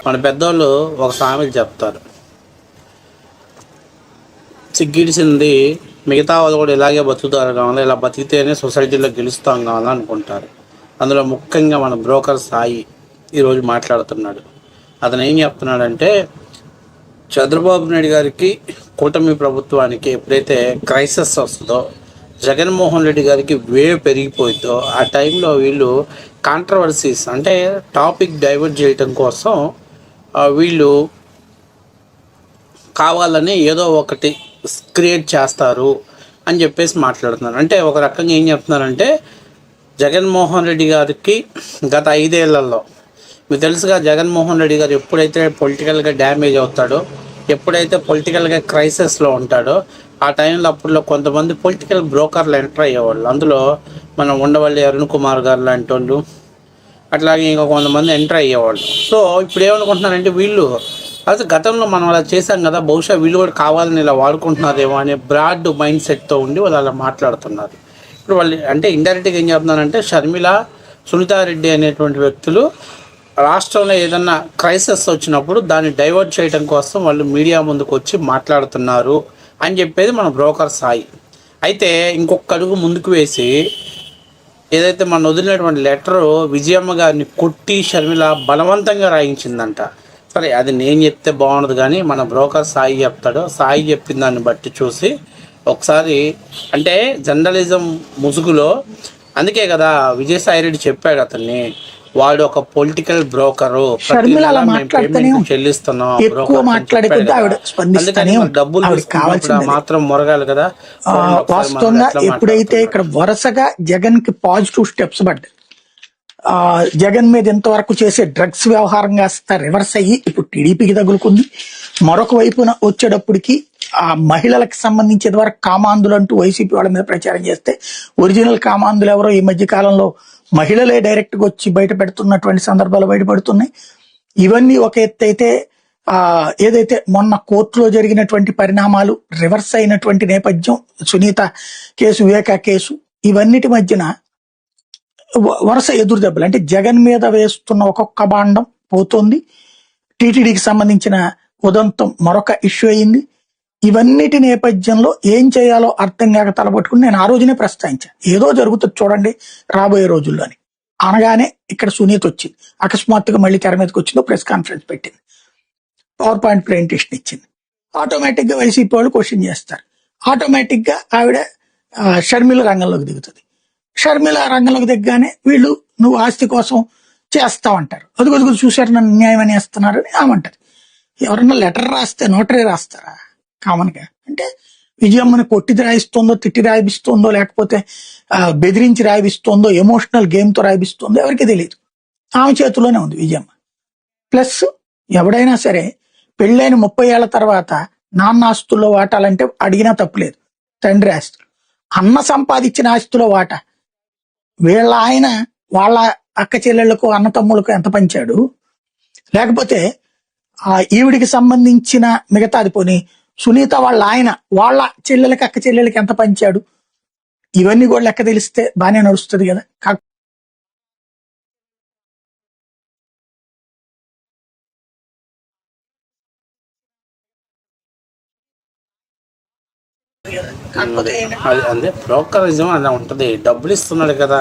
మన పెద్దోళ్ళు ఒక సామెత చెప్తారు, సిగ్గిడిసింది మిగతా వాళ్ళు కూడా ఇలాగే బతుకుతారు కావాలి, ఇలా బతికితేనే సొసైటీలో గెలుస్తాం కావాలని అనుకుంటారు. అందులో ముఖ్యంగా మన బ్రోకర్ సాయి ఈరోజు మాట్లాడుతున్నాడు. అతను ఏం చెప్తున్నాడంటే, చంద్రబాబు నాయుడు గారికి కూటమి ప్రభుత్వానికి ఎప్పుడైతే క్రైసిస్ వస్తుందో, జగన్మోహన్ రెడ్డి గారికి పెరిగిపోయిందో, ఆ టైంలో వీళ్ళు కాంట్రవర్సీస్ అంటే టాపిక్ డైవర్ట్ చేయటం కోసం వీళ్ళు కావాలని ఏదో ఒకటి క్రియేట్ చేస్తారు అని చెప్పేసి మాట్లాడుతున్నారు. అంటే ఒక రకంగా ఏం చెప్తున్నారంటే, జగన్మోహన్ రెడ్డి గారికి గత 5 ఏళ్లలో మీకు తెలుసుగా, జగన్మోహన్ రెడ్డి గారు ఎప్పుడైతే పొలిటికల్గా డ్యామేజ్ అవుతాడో, ఎప్పుడైతే పొలిటికల్గా క్రైసిస్లో ఉంటాడో, ఆ టైంలో అప్పుడులో కొంతమంది పొలిటికల్ బ్రోకర్లు ఎంటర్ అయ్యేవాళ్ళు. అందులో మనం ఉండవల్లి అరుణ్ కుమార్ గారు లాంటి వాళ్ళు, అట్లాగే ఇంకా కొంతమంది ఎంటర్ అయ్యేవాళ్ళు. సో ఇప్పుడు ఏమనుకుంటున్నారంటే, వీళ్ళు అసలు గతంలో మనం అలా చేశాం కదా, బహుశా వీళ్ళు కూడా కావాలని ఇలా వాడుకుంటున్నారేమో అనే బ్రాడ్ మైండ్ సెట్తో ఉండి వాళ్ళు అలా మాట్లాడుతున్నారు. ఇప్పుడు వాళ్ళు అంటే ఇండైరెక్ట్గా ఏం చెప్తున్నారంటే, షర్మిల, సునీతారెడ్డి అనేటువంటి వ్యక్తులు రాష్ట్రంలో ఏదన్నా క్రైసిస్ వచ్చినప్పుడు దాన్ని డైవర్ట్ చేయడం కోసం వాళ్ళు మీడియా ముందుకు వచ్చి మాట్లాడుతున్నారు అని చెప్పేది మన బ్రోకర్ సాయి. అయితే ఇంకొక అడుగు ముందుకు వేసి, ఏదైతే మనం వదిలినటువంటి లెటరు విజయమ్మ గారిని కొట్టి షర్మిల బలవంతంగా రాయించిందంట. సరే, అది నేను చెప్తే బాగుండదు, కానీ మన బ్రోకర్ సాయి చెప్తాడు. సాయి చెప్పిన దాన్ని బట్టి చూసి ఒకసారి, అంటే జర్నలిజం ముసుగులో, అందుకే కదా విజయసాయి రెడ్డి చెప్పాడు అతన్ని, వాడు ఒక పొలిటికల్ బ్రోకరు, చెల్లిస్తున్నాం డబ్బులు మాత్రం మొరగాలి కదా. వాస్తవంగా ఎప్పుడైతే ఇక్కడ వరుసగా జగన్ కి పాజిటివ్ స్టెప్స్ పడ్డాయి, జగన్ మీద ఇంతవరకు చేసే డ్రగ్స్ వ్యవహారం కాస్త రివర్స్ అయ్యి ఇప్పుడు టీడీపీకి తగులుకుంది. మరొక వైపున వచ్చేటప్పటికి ఆ మహిళలకు సంబంధించి వరకు కామాంధులు అంటూ వైసీపీ వాళ్ళ మీద ప్రచారం చేస్తే, ఒరిజినల్ కామాంధులు ఎవరో ఈ మధ్య కాలంలో మహిళలే డైరెక్ట్ గా వచ్చి బయట పెడుతున్నటువంటి సందర్భాలు బయటపడుతున్నాయి. ఇవన్నీ ఒక ఎత్తు అయితే, ఏదైతే మొన్న కోర్టులో జరిగినటువంటి పరిణామాలు రివర్స్ అయినటువంటి నేపథ్యం, సునీత కేసు, వివేకా కేసు, ఇవన్నిటి మధ్యన వరుస ఎదురు దెబ్బలు. అంటే జగన్ మీద వేస్తున్న ఒక్కొక్క బాండం పోతుంది. టీటీడీకి సంబంధించిన ఉదంతం మరొక ఇష్యూ అయింది. ఇవన్నిటి నేపథ్యంలో ఏం చేయాలో అర్థం కాక తలపట్టుకుని నేను ఆ రోజునే ప్రస్తావించాను, ఏదో జరుగుతుంది చూడండి రాబోయే రోజుల్లోని. అనగానే ఇక్కడ సునీత వచ్చింది, అకస్మాత్తుగా మళ్ళీ తెర మీదకి వచ్చిందో ప్రెస్ కాన్ఫరెన్స్ పెట్టింది, పవర్ పాయింట్ ప్రెజెంటేషన్ ఇచ్చింది. ఆటోమేటిక్ గా వైసీపీ వాళ్ళు క్వశ్చన్ చేస్తారు. ఆటోమేటిక్ గా ఆవిడ షర్మిల రంగంలోకి దిగుతుంది. షర్మిల రంగంలోకి దిగ్గానే వీళ్ళు నువ్వు ఆస్తి కోసం చేస్తావంటారు. అదుగదుగు చూశారు నన్ను న్యాయం అని వేస్తున్నారు అని ఆమంటారు. ఎవరన్నా లెటర్ రాస్తే నోటరీ రాస్తారా కామన్ గా? అంటే విజయమ్మని కొట్టిది రాయిస్తుందో, తిట్టి రాయిస్తుందో, లేకపోతే బెదిరించి రాయిస్తుందో, ఎమోషనల్ గేమ్ తో రాయిస్తుందో ఎవరికి తెలియదు. ఆమె చేతిలోనే ఉంది విజయమ్మ. ప్లస్ ఎవడైనా సరే పెళ్ళైన 30 ఏళ్ల తర్వాత నాన్న ఆస్తుల్లో వాటాలంటే అడిగినా తప్పులేదు. తండ్రి ఆస్తులు, అన్న సంపాదించిన ఆస్తులో వాటా వీళ్ళ ఆయన వాళ్ళ అక్క చెల్లెళ్లకు, అన్న తమ్ములకు ఎంత పంచాడు, లేకపోతే ఈవిడికి సంబంధించిన మిగతాది పోని సునీత వాళ్ళ ఆయన వాళ్ళ చెల్లెలకి, అక్క చెల్లెలకి ఎంత పంచాడు, ఇవన్నీ కూడా లెక్క తెలిస్తే బాగానే నడుస్తుంది కదా. అదే బ్రోకరిజం అలా ఉంటుంది. డబ్బులు ఇస్తున్నాడు కదా,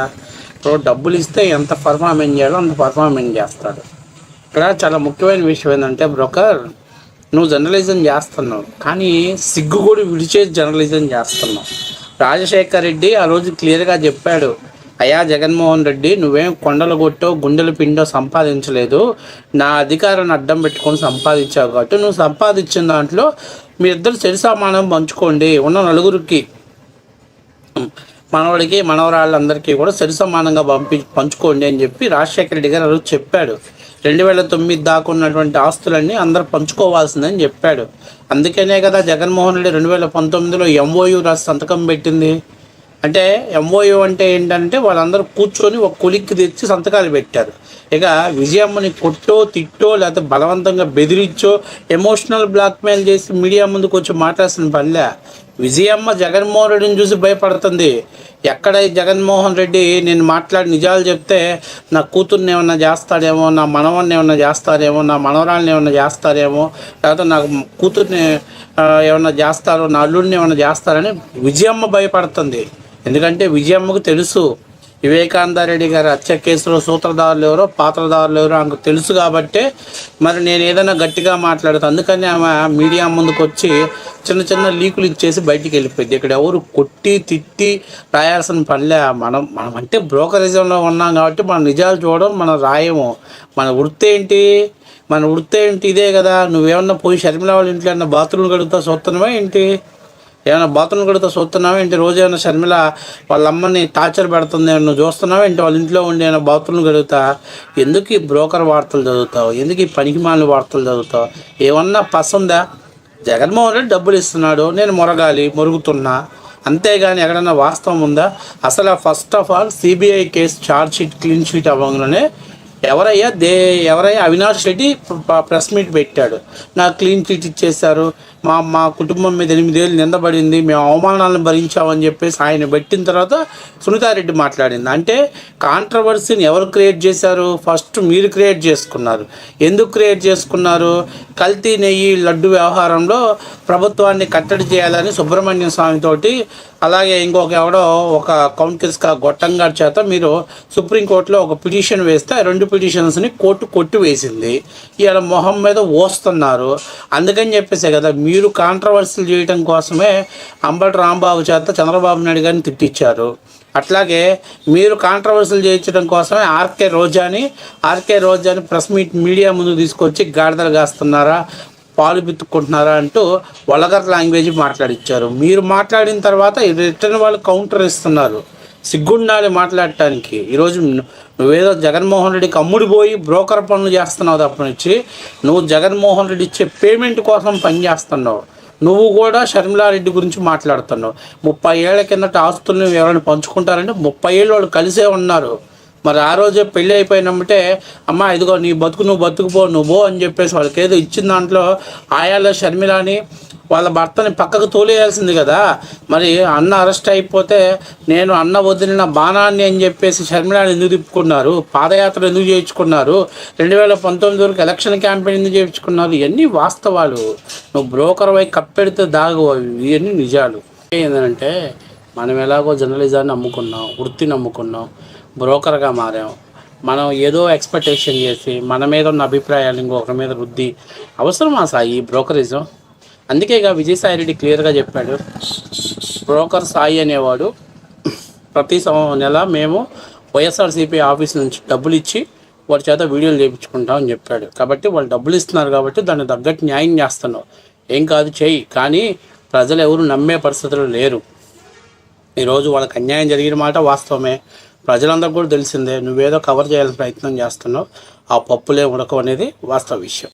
ఇప్పుడు డబ్బులు ఇస్తే ఎంత పర్ఫార్మెన్స్ చేయాలో అంత పర్ఫార్మెన్స్ చేస్తాడు. ఇక్కడ చాలా ముఖ్యమైన విషయం ఏంటంటే, బ్రోకర్ నువ్వు జర్నలిజం చేస్తున్నావు, కానీ సిగ్గు కూడా విడిచేసి జర్నలిజం చేస్తున్నావు. రాజశేఖర్ రెడ్డి ఆ రోజు క్లియర్గా చెప్పాడు, అయ్యా జగన్మోహన్ రెడ్డి, నువ్వేం కొండలు కొట్టో గుండెలు పిండో సంపాదించలేదు, నా అధికారాన్ని అడ్డం పెట్టుకొని సంపాదించావు. కాబట్టి నువ్వు సంపాదించిన దాంట్లో మీ ఇద్దరు సరిసమానం పంచుకోండి, ఉన్న నలుగురికి, మనవాడికి మనవరాళ్ళందరికీ కూడా సరిసమానంగా పంచుకోండి అని చెప్పి రాజశేఖర రెడ్డి గారు ఆ రోజు చెప్పాడు. 2009 దాకా ఉన్నటువంటి ఆస్తులన్నీ అందరూ పంచుకోవాల్సిందని చెప్పాడు. అందుకనే కదా జగన్మోహన్ రెడ్డి 2019లో MOU రాసి సంతకం పెట్టింది. అంటే MOU అంటే ఏంటంటే, వాళ్ళందరూ కూర్చొని ఒక కొలిక్కి తెచ్చి సంతకాలు పెట్టారు. ఇక విజయమ్మని కొట్టో, తిట్టో, లేకపోతే బలవంతంగా బెదిరించో, ఎమోషనల్ బ్లాక్మెయిల్ చేసి మీడియా ముందుకు వచ్చి మాట్లాడాల్సిన పనిలే. విజయమ్మ జగన్మోహన్ రెడ్డిని చూసి భయపడుతుంది. ఎక్కడ ఈ జగన్మోహన్ రెడ్డి నేను మాట్లాడి నిజాలు చెప్తే నా కూతుర్ని ఏమన్నా చేస్తాడేమో, నా మనవన్ని ఏమన్నా చేస్తారేమో, నా మనవరాల్ని ఏమన్నా చేస్తారేమో, లేకపోతే నాకు కూతుర్ని ఏమన్నా చేస్తారో, నా అల్లుడిని ఏమన్నా చేస్తారని విజయమ్మ భయపడుతుంది. ఎందుకంటే విజయమ్మకు తెలుసు వివేకానందరెడ్డి గారి హత్య కేసులో సూత్రధారులు ఎవరో, పాత్రధారులు ఎవరో ఆమెకు తెలుసు. కాబట్టే మరి నేను ఏదైనా గట్టిగా మాట్లాడుతాను. అందుకని ఆమె మీడియా ముందుకు వచ్చి చిన్న చిన్న లీకులు ఇచ్చేసి బయటికి వెళ్ళిపోయింది. ఇక్కడ ఎవరు కొట్టి తిట్టి రాయాల్సిన పనిలే. మనం అంటే బ్రోకరిజంలో ఉన్నాం కాబట్టి మనం నిజాలు చూడడం, మనం రాయము. మన వృత్తి ఏంటి? మన వృత్తి ఏంటి? ఇదే కదా. నువ్వేమన్నా పోయి షర్మిల వాళ్ళ ఇంట్లో ఏమన్నా బాత్రూమ్లు కడుగుతా చూస్తున్నావా ఏంటి? ఏమైనా బాత్రూమ్ కడుగుతా చూస్తున్నావా ఏంటి? రోజు ఏమైనా షర్మిల వాళ్ళ అమ్మని టార్చర్ పెడుతుంది నువ్వు చూస్తున్నావా ఏంటి? వాళ్ళ ఇంట్లో ఉండి ఏమైనా బాత్రూమ్ కడుగుతా? ఎందుకు ఈ బ్రోకర్ వార్తలు చదువుతావు? ఎందుకు ఈ పనికిమాలిన వార్తలు చదువుతావు? ఏమన్నా పసందా? జగన్మోహన్ రెడ్డి డబ్బులు ఇస్తున్నాడు, నేను మొరుగుతున్నా, అంతేగాని ఎక్కడన్నా వాస్తవం ఉందా? అసలు first of all CBI case charge sheet clean sheet అవ్వగానే ఎవరయ్యా అవినాష్ రెడ్డి ప్రెస్ మీట్ పెట్టాడు. నాకు క్లీన్ చిట్ ఇచ్చేశారు, మా కుటుంబం మీద 8 ఏళ్ళు నిందబడింది, మేము అవమానాలను భరించామని చెప్పేసి ఆయన పెట్టిన తర్వాత సునీతారెడ్డి మాట్లాడింది. అంటే కాంట్రవర్సీని ఎవరు క్రియేట్ చేశారు? ఫస్ట్ మీరు క్రియేట్ చేసుకున్నారు. ఎందుకు క్రియేట్ చేసుకున్నారు? కల్తీ నెయ్యి లడ్డు వ్యవహారంలో ప్రభుత్వాన్ని కట్టడి చేయాలని సుబ్రహ్మణ్యం స్వామితోటి, అలాగే ఇంకొక ఒక కౌంటిస్కా గొట్టంగారి చేత మీరు సుప్రీంకోర్టులో ఒక పిటిషన్ వేస్తే 2 పిటిషన్స్ని కోర్టు కొట్టి వేసింది. ఇవాళ మొహం మీద ఓస్తున్నారు. అందుకని చెప్పేసే కదా మీరు కాంట్రవర్సీలు చేయడం కోసమే అంబటి రాంబాబు చేత చంద్రబాబు నాయుడు గారిని తిట్టించారు. అట్లాగే మీరు కాంట్రవర్సీలు చేయించడం కోసమే ఆర్కే రోజాని ప్రెస్ మీడియా ముందు తీసుకొచ్చి గాడిదలు కాస్తున్నారా, పాలు పిత్తుకుంటున్నారా అంటూ వల్గర్ లాంగ్వేజ్ మాట్లాడిచ్చారు. మీరు మాట్లాడిన తర్వాత రిటర్న్ వాళ్ళు కౌంటర్ ఇస్తున్నారు. సిగ్గుండాలి మాట్లాడటానికి. ఈరోజు నువ్వేదో జగన్మోహన్ రెడ్డికి అమ్ముడిపోయి బ్రోకర్ పనులు చేస్తున్నావు తప్పనిచ్చి నువ్వు జగన్మోహన్ రెడ్డి ఇచ్చే పేమెంట్ కోసం పనిచేస్తున్నావు. నువ్వు కూడా షర్మిలారెడ్డి గురించి మాట్లాడుతున్నావు. 30 ఏళ్ల కిందట ఆస్తులను ఎవరైనా పంచుకుంటారంటే 30 ఏళ్ళు వాళ్ళు కలిసే ఉన్నారు. మరి ఆ రోజే పెళ్ళి అయిపోయినమ్మంటే అమ్మ ఇదిగో నీ బతుకు నువ్వు బతుకుపో నువ్వు అని చెప్పేసి వాళ్ళకి ఏదో ఇచ్చిన దాంట్లో ఆయాల షర్మిలాని వాళ్ళ భర్తని పక్కకు తోలేయాల్సింది కదా. మరి అన్న అరెస్ట్ అయిపోతే నేను అన్న వదిలిన బాణాన్ని అని చెప్పేసి షర్మిలాని ఎందుకు తిప్పుకున్నారు? పాదయాత్ర ఎందుకు చేయించుకున్నారు? 2019 వరకు ఎలక్షన్ క్యాంపెయిన్ ఎందుకు చేయించుకున్నారు? ఇవన్నీ వాస్తవాలు. నువ్వు బ్రోకర్ వై కప్పెడితే దాగు, ఇవన్నీ నిజాలు. ఏంటంటే మనం ఎలాగో జర్నలిజాన్ని నమ్ముకున్నాం, వృత్తిని నమ్ముకున్నాం, బ్రోకర్గా మారాం. మనం ఏదో ఎక్స్పెక్టేషన్ చేసి మన మీద ఉన్న అభిప్రాయాలు ఇంకొకరి మీద వృద్ధి అవసరమా సాయి ఈ బ్రోకరిజం? అందుకేగా విజయసాయి రెడ్డి క్లియర్గా చెప్పాడు, బ్రోకర్ సాయి అనేవాడు ప్రతి నెల మేము వైఎస్ఆర్సీపీ ఆఫీస్ నుంచి డబ్బులు ఇచ్చి వారి చేత వీడియోలు చేయించుకుంటామని చెప్పాడు. కాబట్టి వాళ్ళు డబ్బులు ఇస్తున్నారు కాబట్టి దాన్ని తగ్గట్టు న్యాయం చేస్తున్నావు. ఏం కాదు చెయ్యి, కానీ ప్రజలు ఎవరు నమ్మే పరిస్థితులు లేరు. ఈరోజు వాళ్ళకి అన్యాయం జరిగిన మాట వాస్తవమే, ప్రజలందరికీ కూడా తెలిసిందే. నువ్వేదో కవర్ చేయాలని ప్రయత్నం చేస్తున్నావు. ఆ పప్పులే ఉడకం అనేది వాస్తవ విషయం.